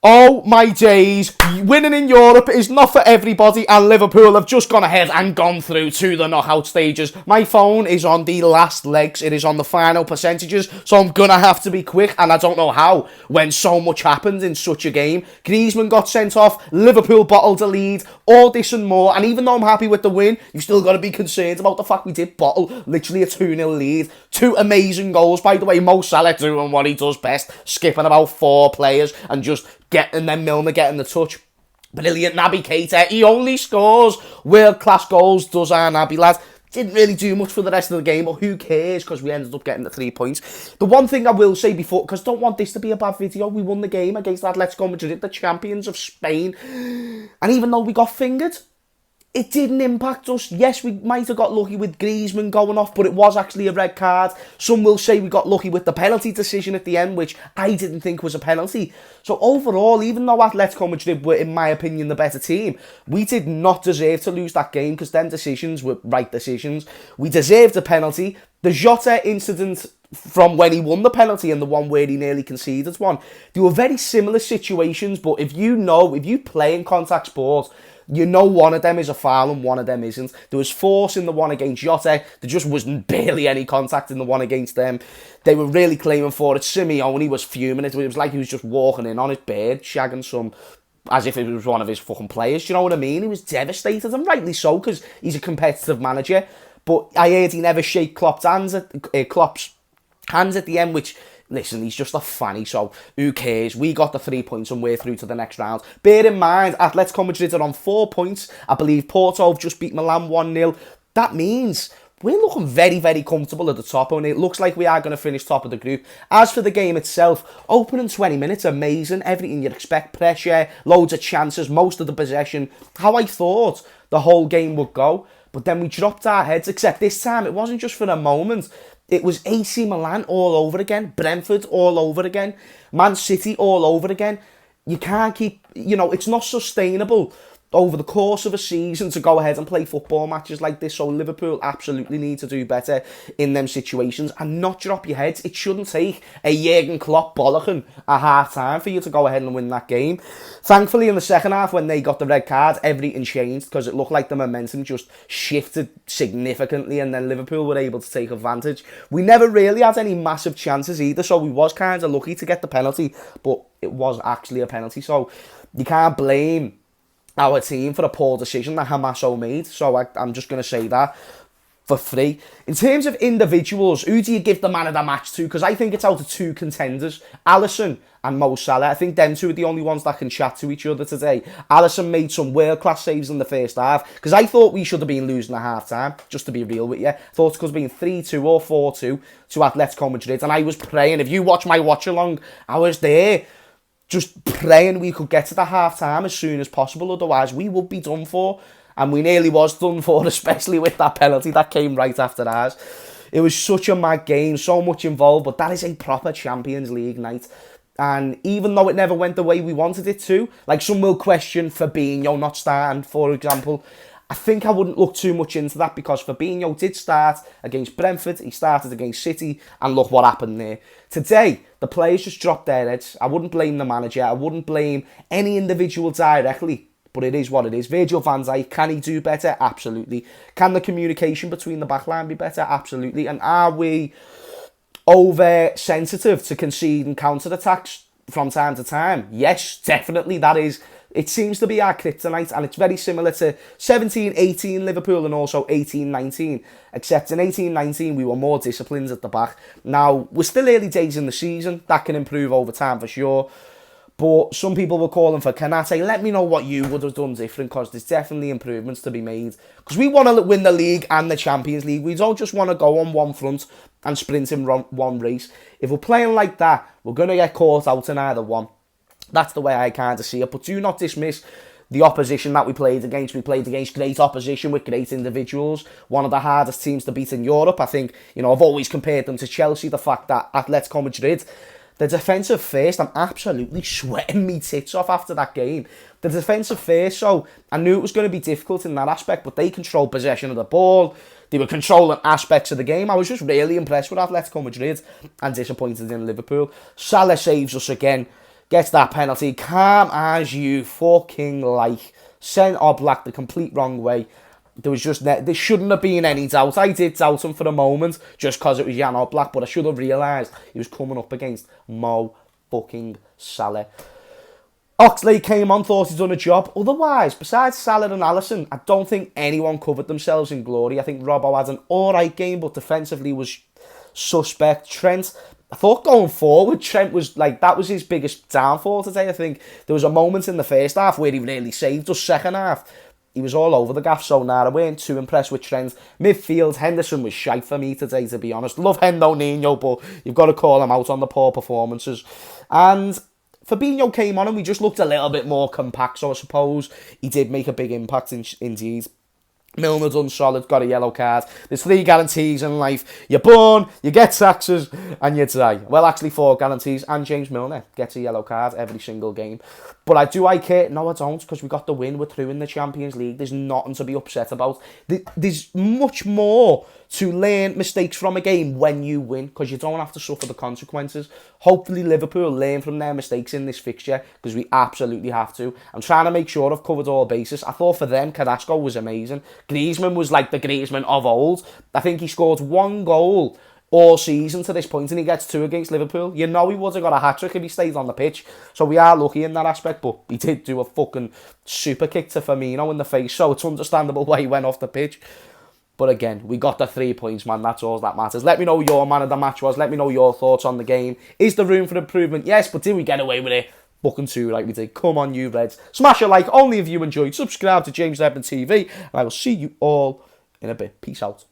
Oh my days, winning in Europe is not for everybody, and Liverpool have just gone ahead and gone through to the knockout stages. My phone is on the last legs, it is on the final percentages, so I'm gonna have to be quick, and I don't know how, when so much happened in such a game. Griezmann got sent off, Liverpool bottled a lead, all this and more, and even though I'm happy with the win, you've still got to be concerned about the fact we did bottle literally a 2-0 lead. Two amazing goals, by the way. Mo Salah doing what he does best, skipping about 4 players and just and then Milner getting the touch. Brilliant. Naby Keita, he only scores world-class goals, does our Naby lad. Didn't really do much for the rest of the game, but who cares, because we ended up getting the 3 points. The one thing I will say before, because don't want this to be a bad video, we won the game against Atletico Madrid, the champions of Spain, and even though we got fingered, it didn't impact us. Yes, we might have got lucky with Griezmann going off, but it was actually a red card. Some will say we got lucky with the penalty decision at the end, which I didn't think was a penalty. So overall, even though Atletico Madrid were, in my opinion, the better team, we did not deserve to lose that game, because them decisions were right decisions. We deserved a penalty. The Jota incident from when he won the penalty and the one where he nearly conceded one, they were very similar situations, but if you play in contact sport, you know one of them is a foul and one of them isn't. There was force in the one against Jota. There just wasn't barely any contact in the one against them. They were really claiming for it. Simeone was fuming. It was like he was just walking in on his bird, shagging some, as if it was one of his fucking players. Do you know what I mean? He was devastated, and rightly so, because he's a competitive manager. But I heard he never shake Klopp's hands at the end, which... Listen, he's just a fanny, so who cares? We got the 3 points and we're through to the next round. Bear in mind, Atletico Madrid are on 4 points. I believe Porto have just beat Milan 1-0. That means we're looking very, very comfortable at the top, and it looks like we are going to finish top of the group. As for the game itself, opening 20 minutes, amazing. Everything you'd expect, pressure, loads of chances, most of the possession. How I thought the whole game would go. But then we dropped our heads, except this time it wasn't just for a moment. It was AC Milan all over again, Brentford all over again, Man City all over again. You can't keep, it's not sustainable over the course of a season to go ahead and play football matches like this. So Liverpool absolutely need to do better in them situations and not drop your heads. It shouldn't take a Jurgen Klopp bollocking at half time for you to go ahead and win that game. Thankfully, in the second half, when they got the red card, everything changed, because it looked like the momentum just shifted significantly, and then Liverpool were able to take advantage. We never really had any massive chances either, so we was kind of lucky to get the penalty, but it was actually a penalty, so you can't blame our team for a poor decision that Hamaso made. So I'm just going to say that for free. In terms of individuals, who do you give the man of the match to? Because I think it's out of 2 contenders, Alisson and Mo Salah. I think them two are the only ones that can chat to each other today. Alisson made some world-class saves in the first half, because I thought we should have been losing at half-time, just to be real with you. I thought it could have been 3-2 or 4-2 to Atletico Madrid, and I was praying. If you watch my watch-along, I was there just praying we could get to the half-time as soon as possible, otherwise we would be done for. And we nearly was done for, especially with that penalty that came right after ours. It was such a mad game, so much involved, but that is a proper Champions League night. And even though it never went the way we wanted it to, like some will question Fabinho not starting, for example, I think I wouldn't look too much into that, because Fabinho did start against Brentford, he started against City, and look what happened there. Today, the players just dropped their heads. I wouldn't blame the manager, I wouldn't blame any individual directly, but it is what it is. Virgil van Dijk, can he do better? Absolutely. Can the communication between the backline be better? Absolutely. And are we over-sensitive to conceding counter-attacks from time to time? Yes, definitely. It seems to be our kryptonite, and it's very similar to 17-18 Liverpool and also 18-19, except in 18-19 we were more disciplined at the back. Now, we're still early days in the season, that can improve over time for sure, but some people were calling for Kanate. Let me know what you would have done different, because there's definitely improvements to be made, because we want to win the league and the Champions League. We don't just want to go on one front and sprint in one race. If we're playing like that, we're going to get caught out in either one. That's the way I kind of see it. But do not dismiss the opposition that we played against. We played against great opposition with great individuals. One of the hardest teams to beat in Europe. I think, I've always compared them to Chelsea. The fact that Atletico Madrid, the defensive first, I'm absolutely sweating me tits off after that game. The defensive first, so I knew it was going to be difficult in that aspect, but they controlled possession of the ball. They were controlling aspects of the game. I was just really impressed with Atletico Madrid and disappointed in Liverpool. Salah saves us again. Gets that penalty, calm as you fucking like. Sent Oblak the complete wrong way. There was just, there shouldn't have been any doubt. I did doubt him for a moment, just because it was Jan Oblak, but I should have realised he was coming up against Mo fucking Salah. Oxlade came on, thought he'd done a job. Otherwise, besides Salah and Alisson, I don't think anyone covered themselves in glory. I think Robbo had an alright game, but defensively was suspect. Trent, I thought going forward, Trent was like, that was his biggest downfall today. I think there was a moment in the first half where he really saved us. Second half, he was all over the gaff, so now I weren't too impressed with Trent. Midfield, Henderson was shite for me today, to be honest. Love Hendo Nino, but you've got to call him out on the poor performances. And Fabinho came on and we just looked a little bit more compact, so I suppose he did make a big impact indeed. Milner done solid, got a yellow card. There's 3 guarantees in life. You're born, you get taxes, and you die. Well, actually 4 guarantees, and James Milner gets a yellow card every single game. But do I care? No, I don't, because we got the win. We're through in the Champions League. There's nothing to be upset about. There's much more to learn mistakes from a game when you win, because you don't have to suffer the consequences. Hopefully Liverpool learn from their mistakes in this fixture, because we absolutely have to. I'm trying to make sure I've covered all bases. I thought for them, Carrasco was amazing. Griezmann was like the Griezmann of old. I think he scored 1 goal all season to this point, and he gets 2 against Liverpool. You know he would have got a hat-trick if he stayed on the pitch. So we are lucky in that aspect, but he did do a fucking super kick to Firmino in the face, so it's understandable why he went off the pitch. But again, we got the 3 points, man. That's all that matters. Let me know your man of the match was. Let me know your thoughts on the game. Is there room for improvement? Yes, but did we get away with it? Fucking 2 like we did. Come on, you Reds. Smash a like only if you enjoyed. Subscribe to James Redmond TV, and I will see you all in a bit. Peace out.